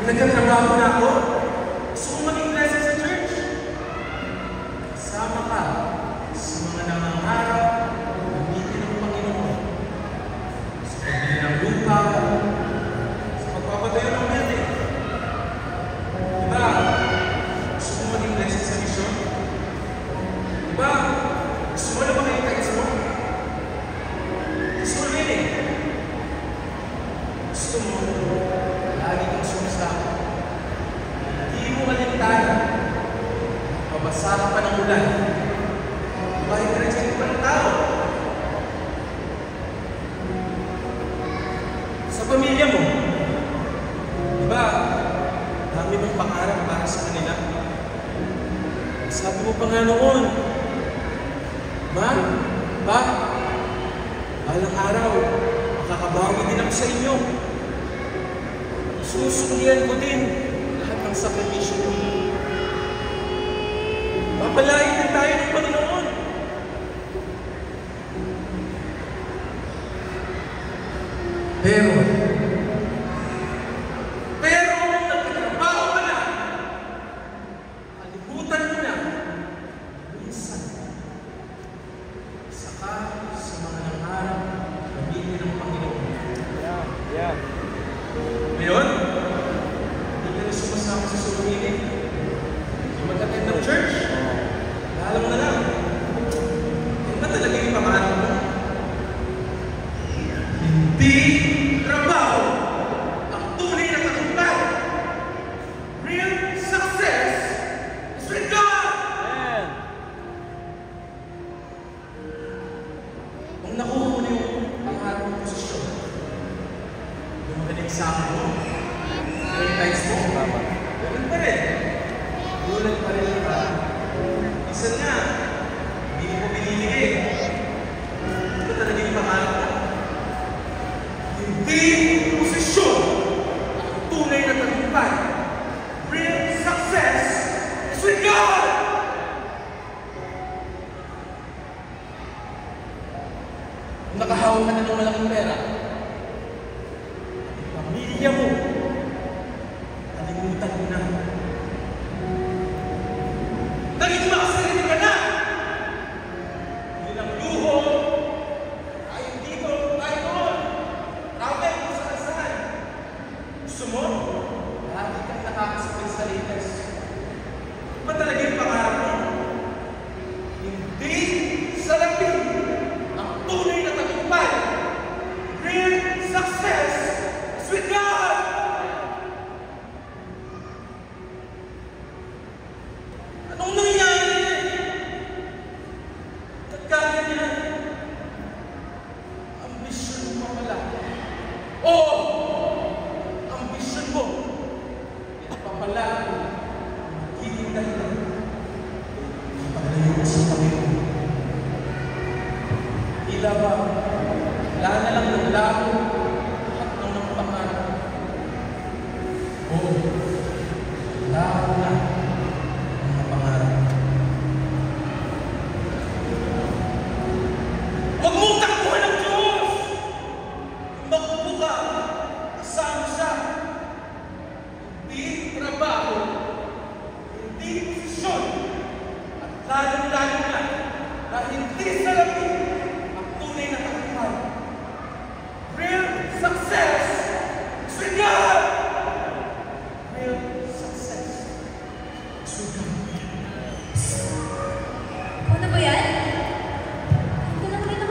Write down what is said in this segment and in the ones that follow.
Nagkatrabaho na ako. Gusto kong maging blessed sa church. Kasama ka sa mga nangangarap gamitin ng Panginoon sa pagbili ng lupa, sa pagpapatayo ng building. Diba? Gusto kong maging blessed sa mission. Diba? Gusto mo na ba kayo kahit mo? Gusto mo rin eh. Gusto mo lagi kang sumasama. Hindi mo kalintana. Mabasa ka pa ng ulan. Bahit ka rin sa pa ng tao. Sa pamilya mo, diba, dami mong pangarap para sa kanila. Sabi mo pa nga noon, ba, balang araw, makakabawi din ako sa inyo. Susundihan ko din lahat ng sakripisyo mo. Papalain din tayo ng Panginoon. Pero kung nagtatrabaho ka na, kalimutan mo na, minsan, saka sa mga nangarap, gamitin ng Panginoon. Yeah. Ngayon, hindi ka na sumasama sa sumingin. Hindi mag-attend ng church. Alam mo na lang. Yan ba talaga yung pangarap mo? Hindi trabaho ang tunay na tagumpay. Real success is with God! Amen. Kung nakuha mo na yung pangarap ng posisyon, yung magaling sa mo, prioritize mo, ganun pa rin. Gulat pa rin ang parang. Isa nga, hindi mo binibigay. Ito talaga yung pangarap mo. Hindi posisyon ang tunay na tagumpay. Real success is with God! Kung nakahawak ka na ng malaking pera, pamilya mo, kalimutan mo na. Naging makasarili ka na! Hindi lang luho, ayaw dito, ayaw doon. Travel mo sa kasahan. Gusto mo? Lagi kang nakakasapit sa latest. Ba talaga yung pangarap mo? Hindi salamin ang tunay na tagumpay. Real success is with God! Anong nangyari? Nagkaganyan. Ambisyon mo pala. Oo! Ambisyon mo. Yan pa pala. Magiging dahilan. Paglayo mo sa Panginoon. Tila ba? Wala na lang ng laho. Lahat ng mga pangarap. Oo. Laho na. Huwag mong takbuhan ng Diyos! Magbuka, kasama siya. Hindi trabaho, hindi posisyon, at lalong-lalo na hindi salamin ang tunay na tagumpay. Real success is with God! Real success is with God. Ano ba yan? Hindi ko lang rin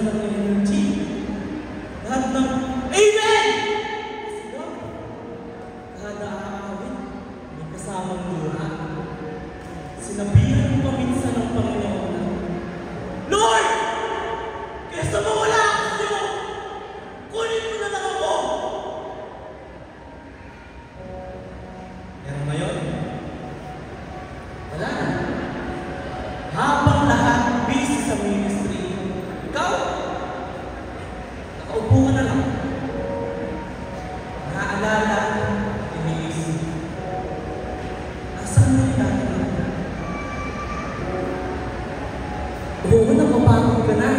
ng energy. Lahat ng Amen! Kasi Lord, kada aawit, may kasamang luha. Sinabihan mo minsan ng Panginoon na, Lord! Kesa mawala ako sa'yo, kunin mo na lang ako! Pero ngayon, wala na. Habang lahat busy sa ministry, ikaw, nakaupo ka na lang. Naaalala, iniisip. Nasaan na yung dati na? Oo, napapagod ka na.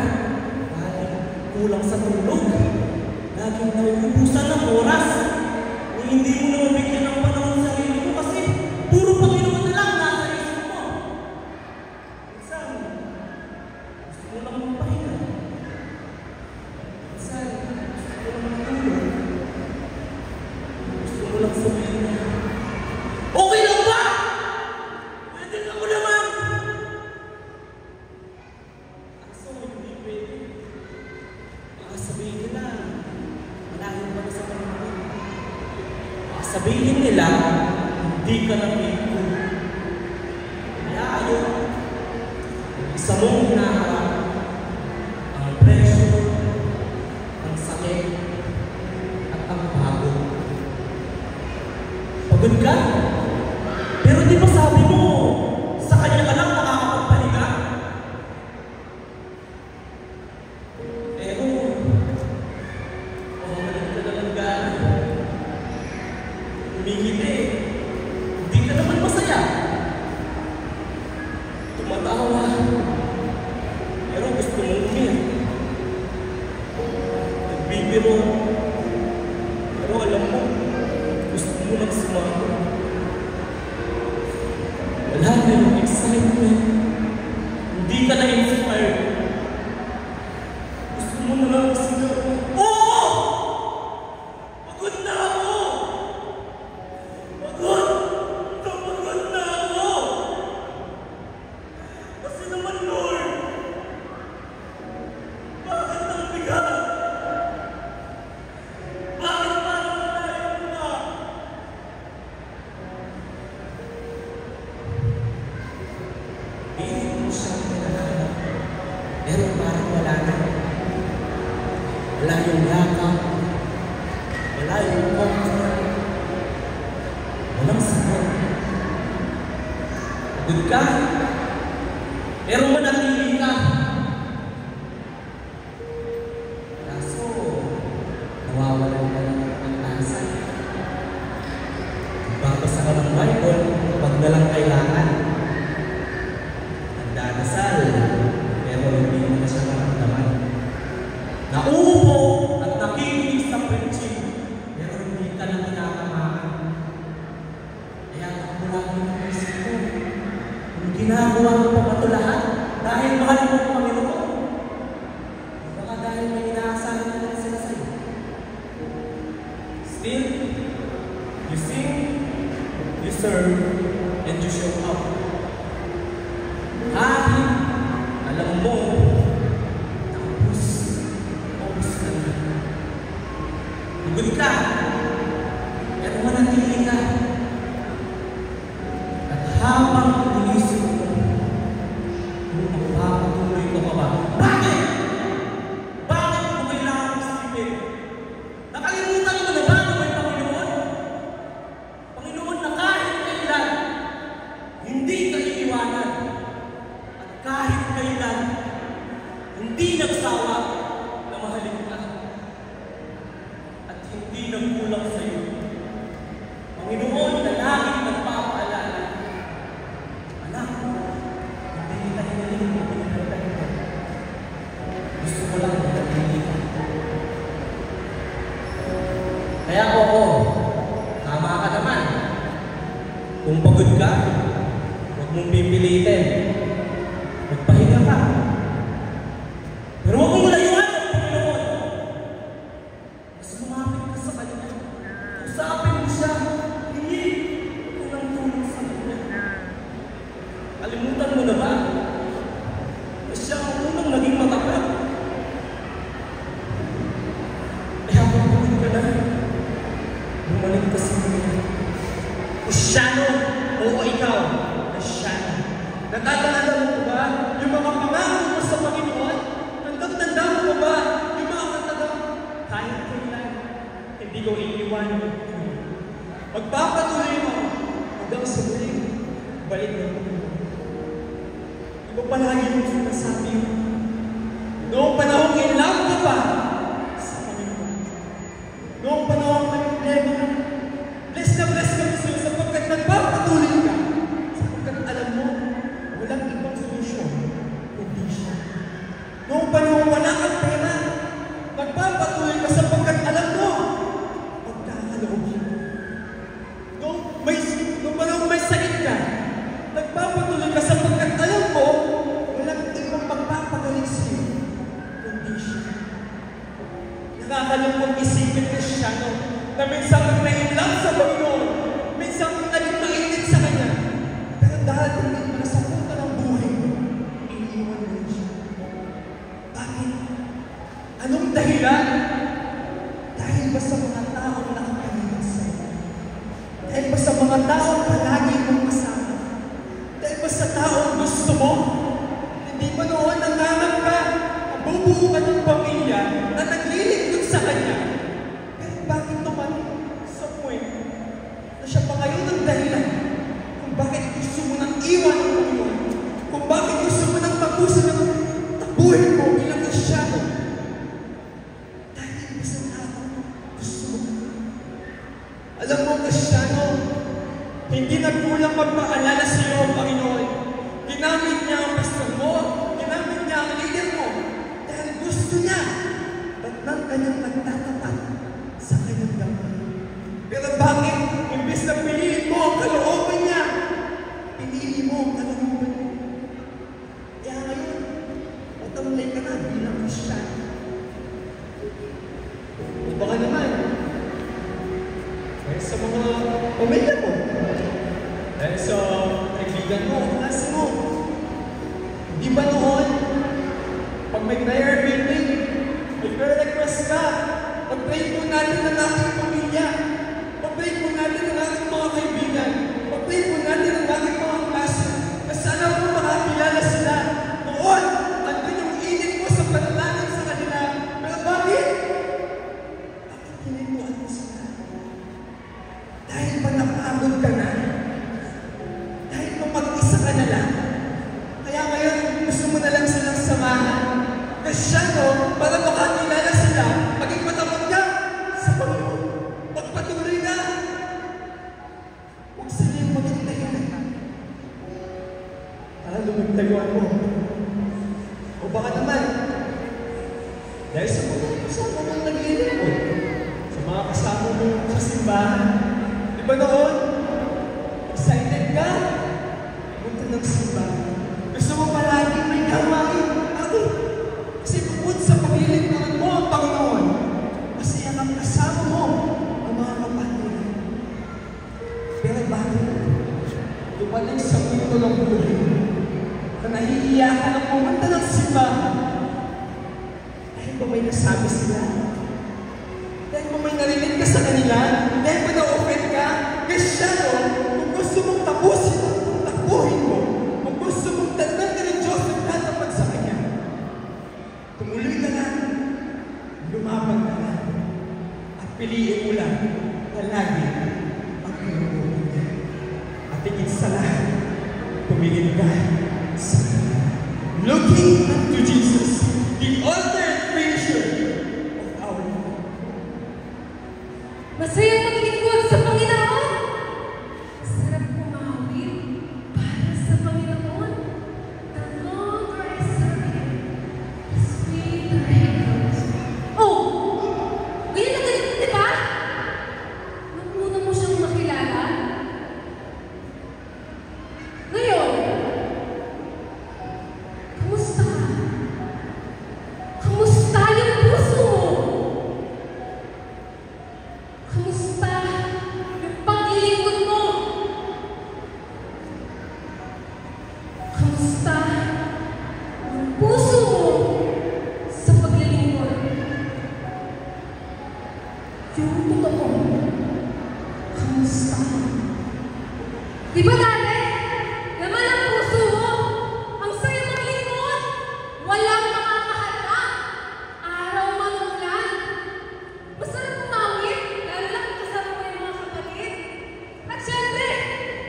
Laging kulang sa tulog. Laging nauubusan ng oras. Kung hindi mo na mabigyan ng panahon sa sarili mo kasi puro Panginoon na lang nasa isip mo. Minsan, gusto mo lang magpahinga. Minsan, gusto mo lang matulog. Gusto mo lang sabihin na, okay lang ba? Pwede ka mo naman! Kaso, hindi pwede. Baka sabihin nila, malayo pa na sa Panginoon. Baka sabihin nila, hindi ka na faithful. Kaya ayaw, isa mong hinaharap ang pressure, ang sakit, at ang pagod. Pagod ka? Pero di ba sabi mo, sa kanya ka lang nakakapagpahinga? Pero, mawalan ka na lang gana. Umingiti, hindi ka naman masaya. Tumatawa, pero gusto mong umiyak. Nagbibiro, pero alam mo, gusto mo nang sumagot. Wala na yung excitement. Hindi ka na inspired. Gusto mo na lang sinabi, oo! Pagod na ako! Pagod! Pagod na ako! Kasi naman, Lord, bakit ang bigat? Bakit parang tayo na? Pilit mo siyang hinahanap, pero parang wala na. Wala yung yakap, wala yung comfort, walang sagot. Pagod ka, pero manatili ka. Kaso, nawawalan ka ng pag-asa. Babasa ka ng Bible, pag nalang kailangan. Nagdadasal, pero hindi mo na siya maramdaman. Nauupo at nakikinig sa preaching, pero hindi ka na kinakamaan. Kaya ako lagi ng isip ko, kung ginagawa mo pa ba ito lahat dahil mahal mo ang Panginoon? Baka dahil may inaasahan na lang sila sa'yo. Still, you sing, you serve, and you show up. Kahit alam mo, tapos na na. Pagod ka, pero manatili ka. At habang inisip mo, kung magpapatuloy ka pa ba? Bakit? Bakit mo kailangan isipin? Nakalimutan mo na ba kung may Panginoon? Panginoon na kahit kailan, hindi ka iiwanan. At kahit kailan, hindi nagsawa na mahalin ka. At hindi nagkulang sa iyo. Panginoon na laging nagpapaalala. Anak, hindi kita hinaling mo pinagkakita ito. Gusto ko lang pinagkakita ka. Kaya oo, tama ka naman. Kung pagod ka, huwag mong pipilitin. Magpahinga ka. Pero huwag mong layuan ang Panginoon. Mas lumapit ka sa Kanya. Usapin mo siya. Hindi ko lang tulong sa Kanya. Kalimutan mo na ba? Na siya ang unang naging matapat. Kristyano, oo ikaw, Kristyano. Natatandaan mo ba yung mga pangako mo sa Panginoon? Tandang-tanda mo ba yung mga katagang kahit kailan, hindi ko iiwanan. Magpapatuloy mo hanggang sa muling balik ng Panginoon. Iba palagi mo sinasabi mo. Noong panahon in love ka pa sa Panginoon. Noong panahon may problema ka, bless ka sa'yo sapagkat nagpapatuloy ka. Sapagkat alam mo, walang ibang solusyon kundi siya. Noong panahon wala kang pera, nagpapatuloy ka sapagkat alam mo, magkakaloob siya. Noong panahon may sakit ka, nagpapatuloy ka sapagkat alam mo, walang ibang magpapagaling sa'yo kundi siya. Nakakalungkot isipin, Kristyano, na minsan kang na-in-love sa Panginoon, minsan kang naging mainit sa Kanya, pero dahil tingin mo na sa punta ng buhay mo, iniiwan mo rin siya. Bakit? Anong dahilan? Dahil ba sa mga taong nakapaligid sa'yo? Dahil ba sa mga taong palagi mong kasama? Dahil ba sa taong gusto mo? Hindi ba noon nanganap ka, mabubuo ka ng pamilya na naglilingkod sa Kanya? Pero bakit naman sa point na siya pa ngayon ang dahilan kung bakit gusto mo nang iwan ang Panginoon? Kung bakit gusto mo nang tapusin ang tabuhin mo bilang Kristyano? Dahil ba sa tao gusto mo? Alam mo, Kristyano, hindi nagkulang magpaalala sa iyo ang Panginoon. Ginamit niya ang pastor mo, ginamit niya ang leader mo, dahil gusto niya at nang kanyang nagtatapat sa kanyang damay. Pero bakit? Imbes na pinili mo ang kalooban niya, pinili mo ang kalooban niya. Kaya ngayon, matamlay ka na bilang Kristyano. O baka naman, dahil sa mga pamilya mo, dahil sa kaibigan mo, klase mo. Di ba noon, pag may prayer meeting, may prayer request ka, pag-pray po natin ang ating pamilya, pag-pray po natin ang ating mga kaibigan, pag-pray po natin ang ating mga klase, na sana po makakilala sila. Noon, andun yung init mo sa panalanan sa kanila. Pero bakit? Bakit kinimuan mo sila? Dahil ba napagod ka na? Dahil ba mag-isa ka na lang? Kaya ngayon, gusto mo na lang silang samahan. Kristyano, para makakilala sila, maging matapot ka sa Panginoon. Magpatuloy na. Huwag sila yung maging dahilan. Para lumagtayuan mo. O baka naman, dahil sa mga kasama mong naglilingkod, sa mga kasama mo sa simbahan, di ba noon? Excited ka? Punta ng simbahan. Gusto mo palagi may gawain. Bakit? Kasi bukod sa paglilingkuran mo ang Panginoon, masaya kang kasama mo ang mga kapatid. Pero bakit? Dumating sa punto ng buhay na nahihiya ka na pumunta ng simbahan. Dahil ba may nasabi sila? Dahil ba may narinig ka sa kanila? Dahil ba na-offend ka? Kristyano, kung gusto mong tapusin, takbuhin mo. Kung gusto mong tandaan ka ng Diyos at tatapat sa Kanya, tumuloy ka lang, lumapag ka lang, at piliin mo lang palagi ang pinupunan niya. At higit sa lahat, tumingin ka sa Kanya. Looking unto Jesus, the author and finisher of our life. Masayang maglingkod sa Panginoon. Sarap kumawin para sa Panginoon. The longer I serve Him, the sweeter He grows. Oh! Ganyan na ganyan, di ba? Nung una mo siyang makilala, ngayon, kamusta ka? Di ba dati? Laman ang puso mo. Ang saya maglingkod. Walang makakahadlang. Araw man ulan. Masarap umawit, lalo lang kasama mo yung mga kapatid. At syempre,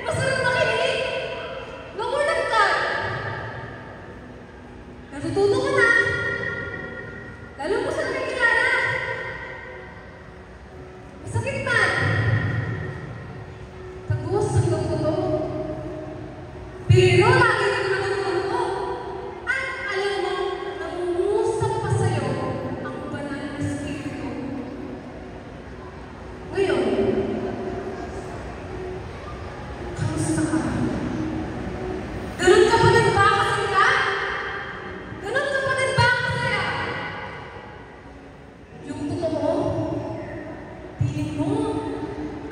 masarap makinig. Magulat ka. Natututo ka na. Lalo mo sa nakikilala. Masakit man. Tagos ang dugo. Pero lagi ka natututo. At alam mo, nangungusap pa sa'yo ang banal na espiritu. Ngayon, kamusta ka? Ganun ka pa rin ba kasaya? Ganun ka pa rin ba kasaya? Yung totoo, piling mo,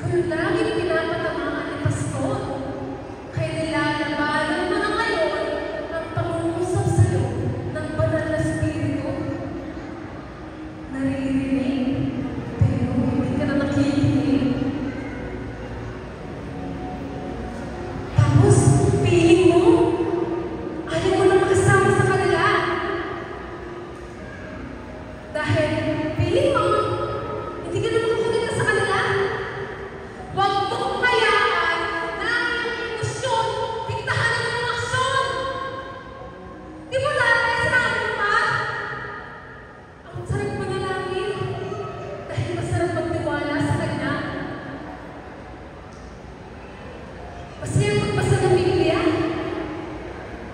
kayo lagi pinapatamaan ni Pastor. Kaya nilalabanan mo na ngayon ang pangungusap sa'yo ng banal na espiritu. Naririnig, pero hindi ka na nakikinig. Tapos, piling mo, ayaw mo na makasama sa kanila. Dahil piling mo, hindi ka na makakonekta sa kanila. Huwag mong hayaan na ang iyong emosyon diktahan ang iyong aksyon. Di mo dati sinabi mo pa? Ang sarap manalangin dahil masarap magtiwala sa Kanya. Masaya magbasa ng Biblia.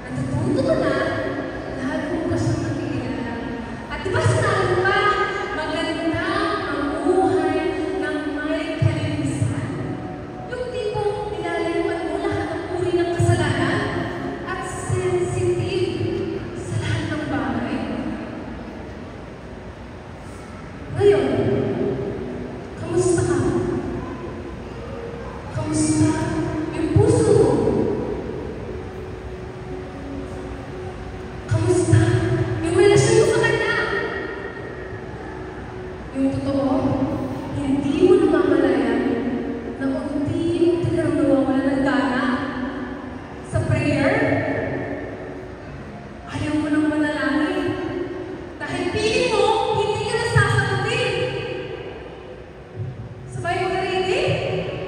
Natututo ka na, lahat mo pa siyang nakikilala. At di ba sinabi mo pa, maganda ang buhay ng may kalinisan? Yung tipong nilalayuan mo lahat ng uri ng kasalanan at sensitive sa lahat ng bagay. Ngayon, kamusta ka? Kamusta yung puso mo? Kamusta yung relasyon mo sa Kanya? Yung totoo, hindi mo namamalayan na unti-unti kang nawawala ng gana sa prayer. Ayaw mo nang manalangin dahil piling mo, hindi ka nasasagutin. Sabay mo narinig?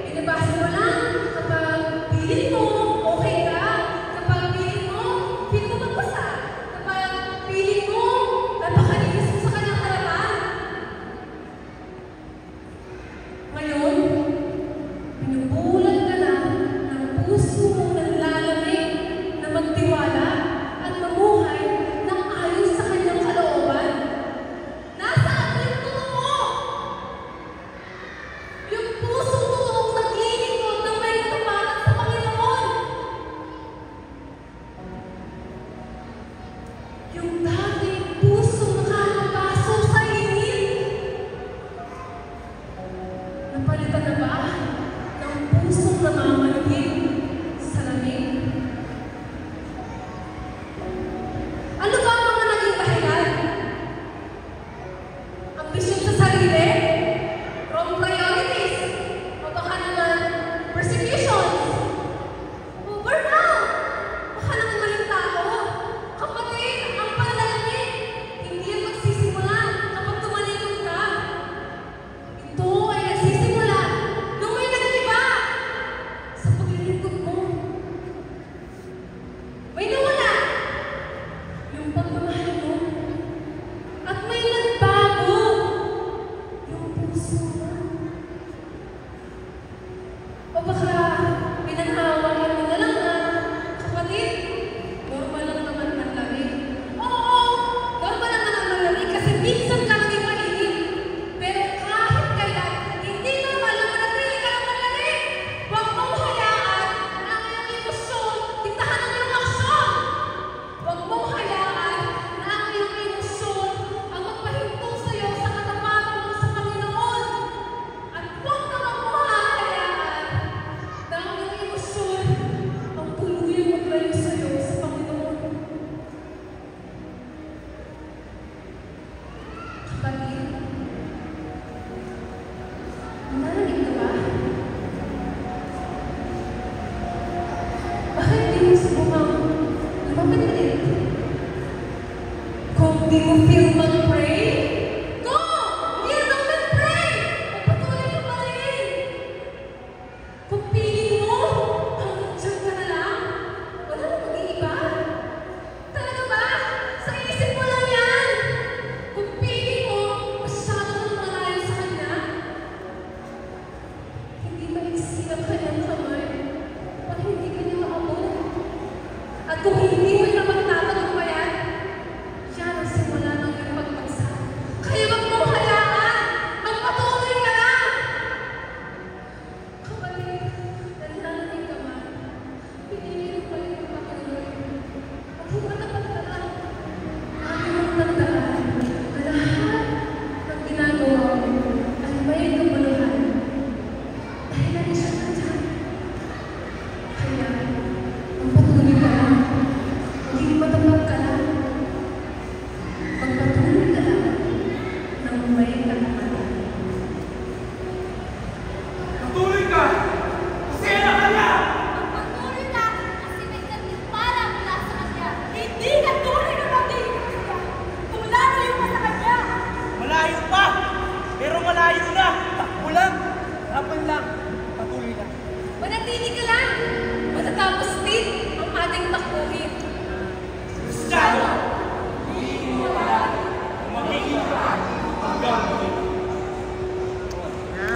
Binabasa mo lang kapag piling mo, okay ka. Kapag piling mo magbasa. Kapag piling mo, napakalinis mo sa Kanyang harapan. Ngayon, binubulan ka na ng puso mong nanlalamig na magtiwala at mamuhay ng ayon sa Kanyang kalooban. Nasaan yung totoo? Yung pusong totoong naglilingkod na may kataparan sa Panginoon. Yung dating pusong nakakapaso sa init. Napalitan na ba ng pusong namamanhid sa lamig? Ano ba ang mga naging dahilan? Ambisyon sa sarili? Wrong priorities? O baka naman persecutions? O burnout? Baka naman maling tao? Kapatid, ang panlalangin, hindi yan magsisimula kapag tumalikod ka. Ito ay nagsisimula nung may nag-iba sa paglilingkod mo. May nawala yung pagmamahal mo. At may nagbago yung puso mo. O baka di mo feel mag-pray? Go! Feel mag-pray! Magpatuloy ka pa rin! Kung piling mo, hanggang dyan ka na lang, wala nang mag-iiba. Talaga ba? Sa isip mo lang yan! Kung piling mo, masyado kang malayo sa kanya, hindi maiksi ang kanyang kamay para hindi ka niya maabot. At kung hindi mo na magtatagumpayan, yan ang simula ng iyong pagbagsak. Kaya wag mong hayaan! Magpatuloy ka lang! Kapatid, nananalig ka man, pinili mo pa rin magpatuloy. At kung matapat ka lang, aking mong tandaan na lahat ng ginagawa mo ay may kabuluhan. Dahil nandiyan ka dyan. Kaya, magpatuloy ka lang. Maging matapat ka lang. Magpatuloy ka lang nang may kalakalan. Patuloy ka! Masaya ka na! Magpatuloy ka kasi may gantimpala mula sa kanya. Hindi ka tunay na magiging kanya. Tumulayo ka sa kanya. Malayo pa! Pero malayo na! Takbo lang! Laban lang! Patuloy lang! Manatili ka lang! Matatapos din ang ating takbuhin.